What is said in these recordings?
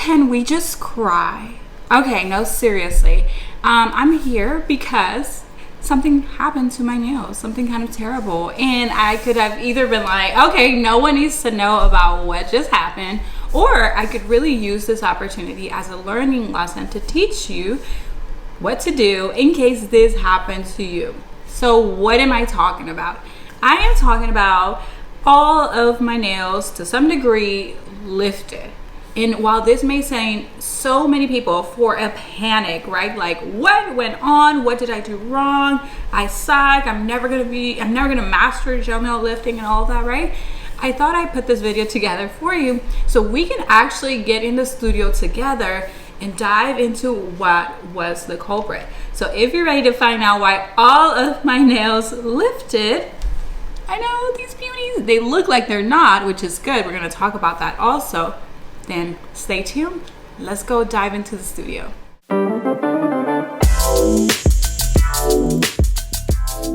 Can we just cry? Okay, no, seriously. I'm here because something happened to my nails, something kind of terrible. And I could have either been like, okay, no one needs to know about what just happened, or I could really use this opportunity as a learning lesson to teach you what to do in case this happens to you. So what am I talking about? I am talking about all of my nails to some degree lifted. And while this may send so many people for a panic, right? Like, what went on? What did I do wrong? I suck. I'm never gonna master gel nail lifting and all of that, right? I thought I'd put this video together for you so we can actually get in the studio together and dive into what was the culprit. So if you're ready to find out why all of my nails lifted, I know these beauties, they look like they're not, which is good. We're gonna talk about that also. Then stay tuned. Let's go dive into the studio.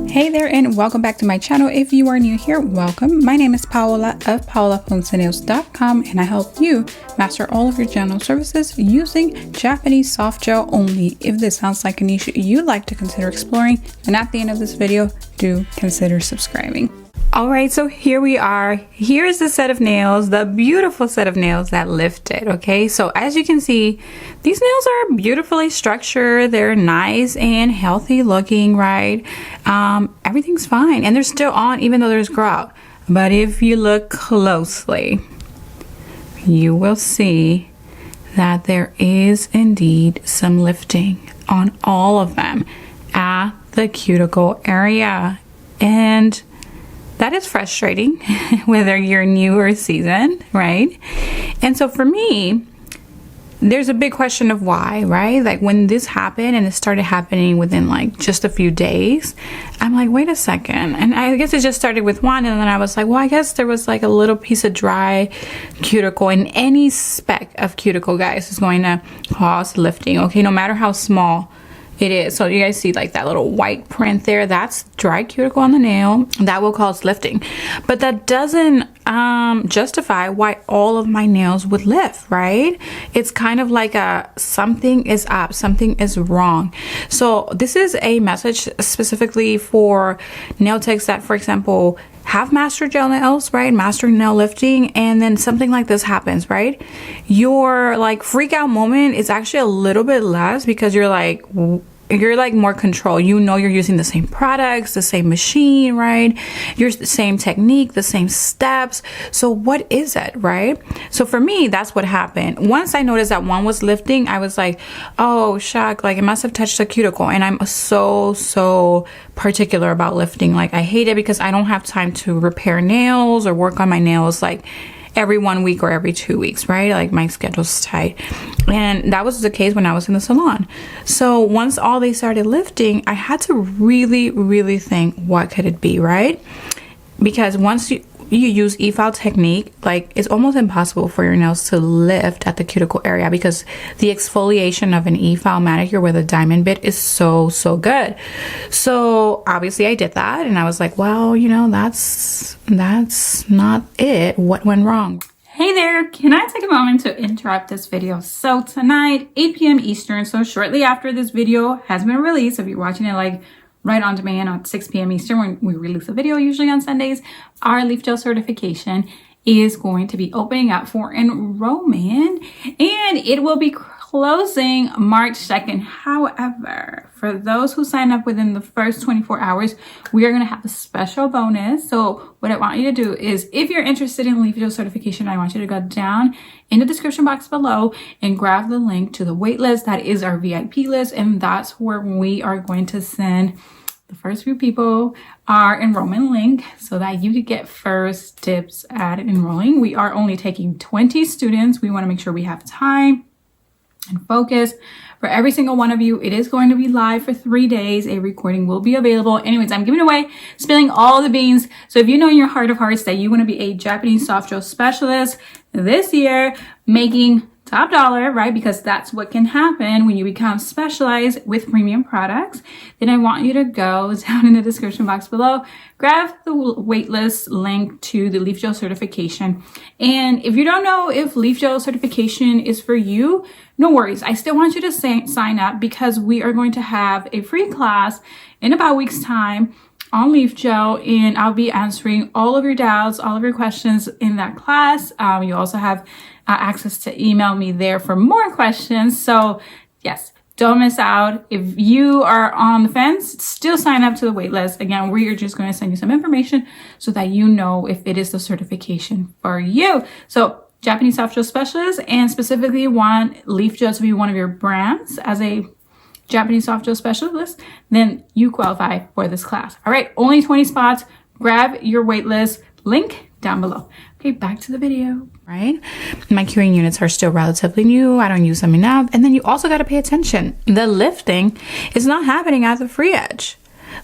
Hey there, and welcome back to my channel. If you are new here, welcome. My name is Paola of paolaponcenails.com, and I help you master all of your gel nail services using Japanese soft gel only. If this sounds like a niche you'd like to consider exploring, then at the end of this video, do consider subscribing. All right, so here we are. Here's the set of nails, the beautiful set of nails that lifted, okay? So as you can see, these nails are beautifully structured. They're nice and healthy looking, right? Everything's fine, and they're still on even though there's grout. But if you look closely, you will see that there is indeed some lifting on all of them at the cuticle area. And that is frustrating, whether you're new or seasoned, right? And so for me, there's a big question of why, right? Like when this happened and it started happening within like just a few days, I'm like, wait a second. And I guess it just started with one, and then I was like, well, I guess there was like a little piece of dry cuticle, and any speck of cuticle, guys, is going to cause lifting, okay? No matter how small it is. So you guys see like that little white print there, that's dry cuticle on the nail. That will cause lifting. But that doesn't justify why all of my nails would lift, right? It's kind of like something is up, something is wrong. So this is a message specifically for nail techs that, for example, have master gel nails, right? Master nail lifting, and then something like this happens, right? Your like freak out moment is actually a little bit less because you're like more control. You know you're using the same products, the same machine, right? You're the same technique, the same steps. So what is it, right? So for me, that's what happened. Once I noticed that one was lifting, I was like, oh, shuck, like it must have touched the cuticle. And I'm so particular about lifting. Like I hate it because I don't have time to repair nails or work on my nails like every 1 week or every 2 weeks, right? Like my schedule's tight. And that was the case when I was in the salon. So once all they started lifting, I had to really think, what could it be, right? Because once you use e-file technique, like it's almost impossible for your nails to lift at the cuticle area because the exfoliation of an e-file manicure with a diamond bit is so good. So obviously I did that, and I was like, well, you know, that's not it. What went wrong? Hey there, can I take a moment to interrupt this video? So tonight, 8 p.m. Eastern, so shortly after this video has been released, if you're watching it like right on demand at 6 p.m. Eastern, when we release a video usually on Sundays, our Leafgel certification is going to be opening up for enrollment, and it will be closing March 2nd. However, for those who sign up within the first 24 hours, we are going to have a special bonus. So what I want you to do is, if you're interested in Leafgel certification, I want you to go down in the description box below and grab the link to the waitlist. That is our VIP list, and that's where we are going to send the first few people our enrollment link so that you could get first tips at enrolling. We are only taking 20 students. We want to make sure we have time and focus for every single one of you. It is going to be live for 3 days. A recording will be available. Anyways, I'm giving away, spilling all the beans. So if you know in your heart of hearts that you want to be a Japanese soft gel specialist this year, making top dollar, right? Because that's what can happen when you become specialized with premium products. Then I want you to go down in the description box below, grab the waitlist link to the Leafgel certification. And if you don't know if Leafgel certification is for you, no worries. I still want you to sign up because we are going to have a free class in about a week's time on Leafgel, and I'll be answering all of your doubts, all of your questions in that class. You also have access to email me there for more questions. So yes, don't miss out. If you are on the fence, still sign up to the waitlist. Again, we are just going to send you some information so that you know if it is the certification for you. So Japanese soft gel specialist, and specifically want Leafgel to be one of your brands as a Japanese soft gel specialist, then you qualify for this class. All right, only 20 spots. Grab your waitlist link down below. Okay, back to the video. Right, my curing units are still relatively new. I don't use them enough. And then you also got to pay attention. The lifting is not happening at the free edge.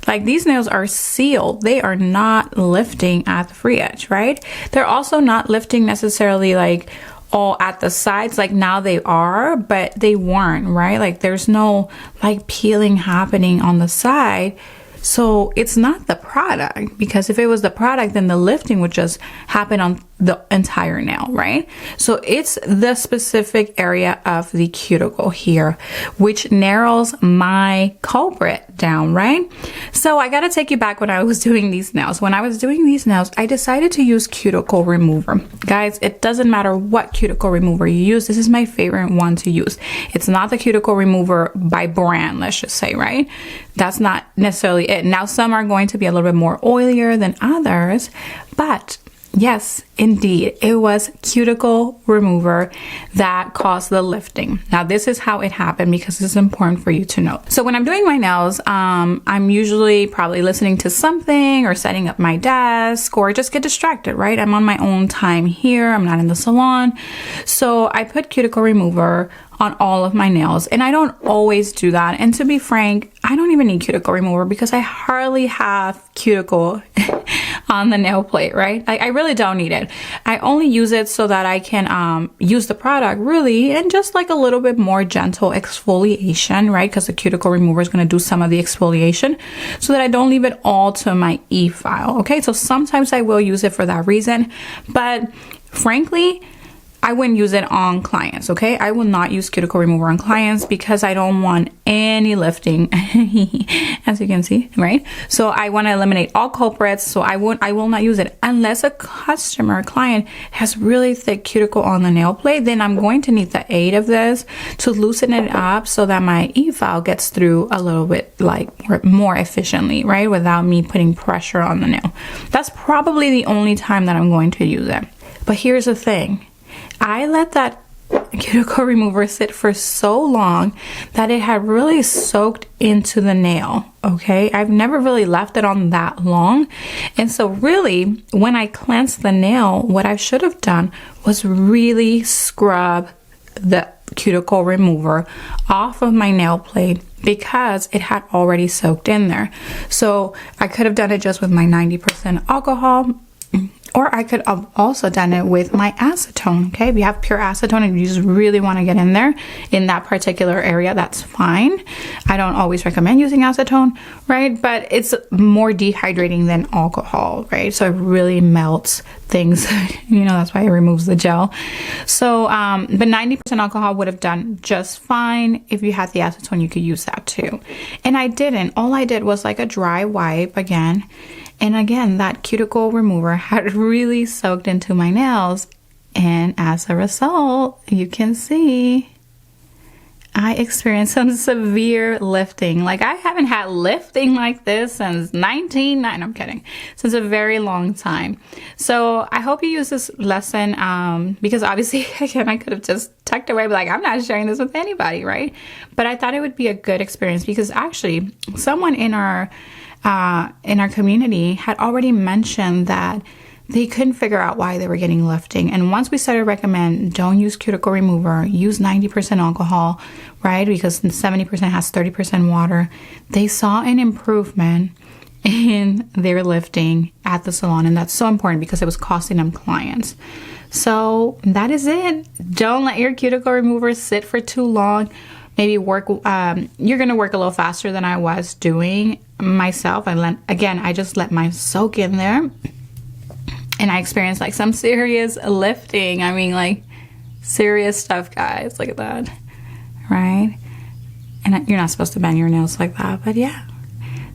Like, these nails are sealed. They are not lifting at the free edge, right? They're also not lifting necessarily like all at the sides. Like, now they are, but they weren't, right? Like, there's no like peeling happening on the side. So it's not the product, because if it was the product, then the lifting would just happen on the entire nail, right? So it's the specific area of the cuticle here, which narrows my culprit down, right? So I got to take you back when I was doing these nails. When I was doing these nails, I decided to use cuticle remover. Guys, it doesn't matter what cuticle remover you use. This is my favorite one to use. It's not the cuticle remover by brand, let's just say, right? That's not necessarily it. Now, some are going to be a little bit more oilier than others, but yes, indeed, it was cuticle remover that caused the lifting. Now, this is how it happened, because it's important for you to know. So when I'm doing my nails, I'm usually probably listening to something or setting up my desk, or just get distracted, right? I'm on my own time here. I'm not in the salon. So I put cuticle remover on all of my nails, and I don't always do that. And to be frank, I don't even need cuticle remover because I hardly have cuticle on the nail plate, right? I really don't need it. I only use it so that I can use the product really, and just like a little bit more gentle exfoliation, right? Because the cuticle remover is going to do some of the exfoliation, so that I don't leave it all to my e-file. Okay, so sometimes I will use it for that reason, but frankly, I wouldn't use it on clients, okay? I will not use cuticle remover on clients because I don't want any lifting, as you can see, right? So I want to eliminate all culprits, so I will not use it unless a client has really thick cuticle on the nail plate. Then I'm going to need the aid of this to loosen it up so that my e-file gets through a little bit like more efficiently, right? Without me putting pressure on the nail. That's probably the only time that I'm going to use it. But here's the thing. I let that cuticle remover sit for so long that it had really soaked into the nail, okay? I've never really left it on that long. And so really, when I cleansed the nail, what I should have done was really scrub the cuticle remover off of my nail plate, because it had already soaked in there. So I could have done it just with my 90% alcohol, or I could have also done it with my acetone, okay? If you have pure acetone and you just really want to get in there in that particular area, that's fine. I don't always recommend using acetone, right? But it's more dehydrating than alcohol, right? So it really melts things, you know, that's why it removes the gel. So, but 90% alcohol would have done just fine. If you had the acetone, you could use that too. And I didn't. All I did was like a dry wipe again. And again, that cuticle remover had really soaked into my nails. And as a result, you can see I experienced some severe lifting. Like, I haven't had lifting like this since I'm kidding. Since a very long time. So I hope you use this lesson, because obviously, again, I could have just tucked away, like, I'm not sharing this with anybody, right? But I thought it would be a good experience, because actually someone in our community had already mentioned that they couldn't figure out why they were getting lifting. And once we started recommend, don't use cuticle remover, use 90% alcohol, right? Because 70% has 30% water. They saw an improvement in their lifting at the salon. And that's so important because it was costing them clients. So that is it. Don't let your cuticle remover sit for too long. Maybe work, you're gonna work a little faster than I was doing myself. I just let mine soak in there. And I experienced like some serious lifting. I mean, like serious stuff, guys. Look at that, right? And you're not supposed to bend your nails like that, but yeah.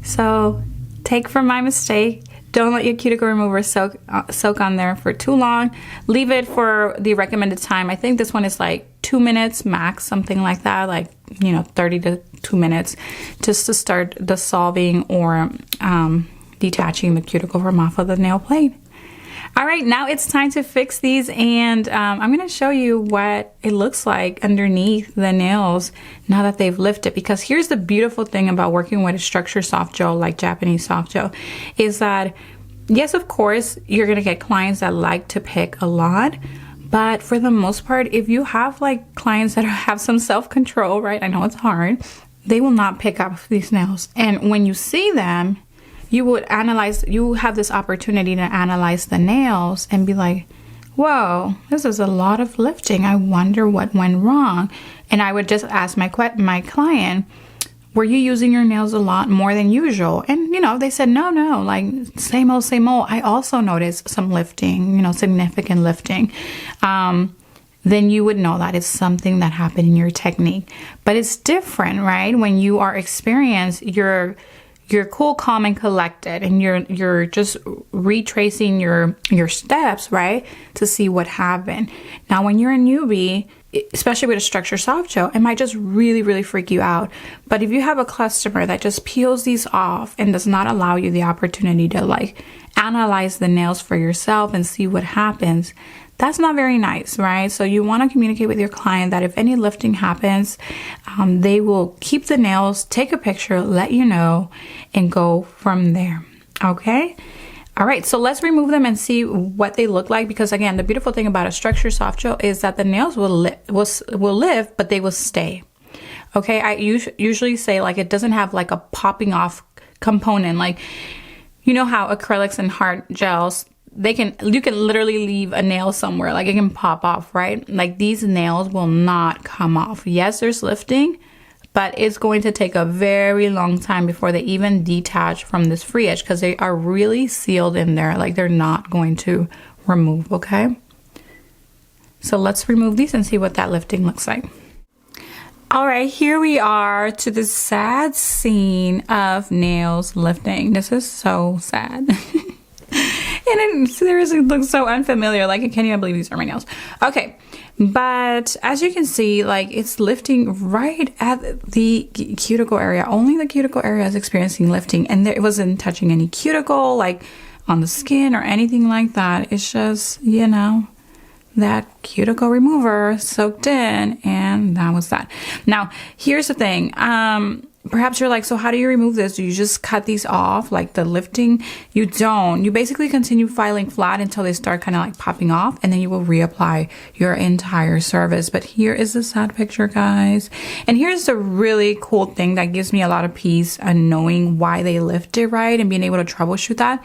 So take from my mistake. Don't let your cuticle remover soak on there for too long. Leave it for the recommended time. I think this one is like 2 minutes max, something like that, like, you know, 30 to 2 minutes, just to start dissolving or detaching the cuticle from off of the nail plate. All right, now it's time to fix these, and I'm going to show you what it looks like underneath the nails now that they've lifted. Because here's the beautiful thing about working with a structured soft gel like Japanese soft gel is that, yes, of course, you're going to get clients that like to pick a lot. But for the most part, if you have like clients that have some self-control, right? I know it's hard. They will not pick up these nails. And when you see them, you would analyze, you have this opportunity to analyze the nails and be like, whoa, this is a lot of lifting. I wonder what went wrong. And I would just ask my client, were you using your nails a lot more than usual? And, you know, they said, no, like same old, same old. I also noticed some lifting, you know, significant lifting. Then you would know that it's something that happened in your technique. But it's different, right? When you are experienced, you're cool, calm, and collected, and you're just retracing your steps, right, to see what happened. Now, when you're a newbie, especially with a structured soft gel, it might just really, really freak you out. But if you have a customer that just peels these off and does not allow you the opportunity to like analyze the nails for yourself and see what happens, that's not very nice, right? So you want to communicate with your client that if any lifting happens, they will keep the nails, take a picture, let you know, and go from there, okay? All right, so let's remove them and see what they look like, because again, the beautiful thing about a structured soft gel is that the nails will lift, but they will stay, okay? I usually say like it doesn't have like a popping off component, like, you know how acrylics and hard gels, you can literally leave a nail somewhere, like it can pop off, right? Like these nails will not come off. Yes, there's lifting, but it's going to take a very long time before they even detach from this free edge, because they are really sealed in there. Like they're not going to remove, okay? So let's remove these and see what that lifting looks like. All right, here we are to the sad scene of nails lifting. This is so sad. And it seriously looks so unfamiliar. Like, I can't even believe these are my nails. Okay, but as you can see, like it's lifting right at the cuticle area. Only the cuticle area is experiencing lifting, and it wasn't touching any cuticle, like on the skin or anything like that. It's just, you know, that cuticle remover soaked in, and that was that. Now, here's the thing. Perhaps you're like, so how do you remove this? Do you just cut these off, like the lifting? You don't. You basically continue filing flat until they start kind of like popping off, and then you will reapply your entire surface. But here is the sad picture, guys. And here's the really cool thing that gives me a lot of peace and knowing why they lifted right and being able to troubleshoot that,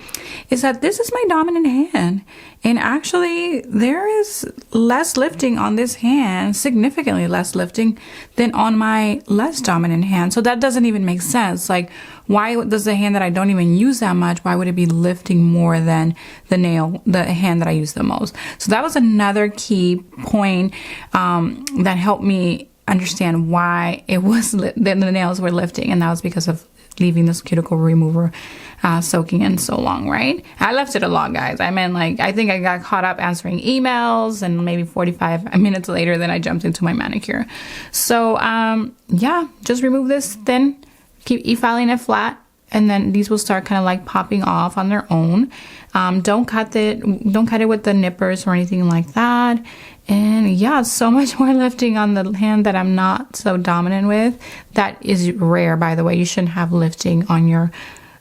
is that this is my dominant hand. And actually, there is less lifting on this hand, significantly less lifting than on my less dominant hand. So that doesn't even make sense. Like, why does the hand that I don't even use that much, why would it be lifting more than the hand that I use the most? So that was another key point that helped me understand why it was the nails were lifting, and that was because of leaving this cuticle remover soaking in so long, right? I left it a lot, guys. I mean, like, I think I got caught up answering emails, and maybe 45 minutes later, then I jumped into my manicure. So, yeah, just remove this thin, keep e-filing it flat, and then these will start kind of like popping off on their own. Don't cut it with the nippers or anything like that. And yeah, so much more lifting on the hand that I'm not so dominant with. That is rare, by the way. You shouldn't have lifting on your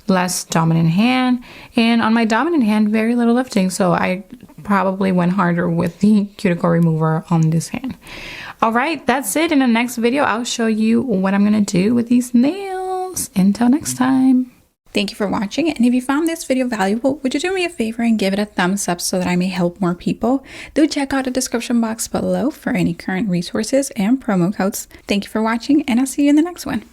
less dominant hand. And on my dominant hand, very little lifting. So I probably went harder with the cuticle remover on this hand. All right, that's it. In the next video, I'll show you what I'm going to do with these nails. Until next time. Thank you for watching, and if you found this video valuable, would you do me a favor and give it a thumbs up so that I may help more people? Do check out the description box below for any current resources and promo codes. Thank you for watching, and I'll see you in the next one.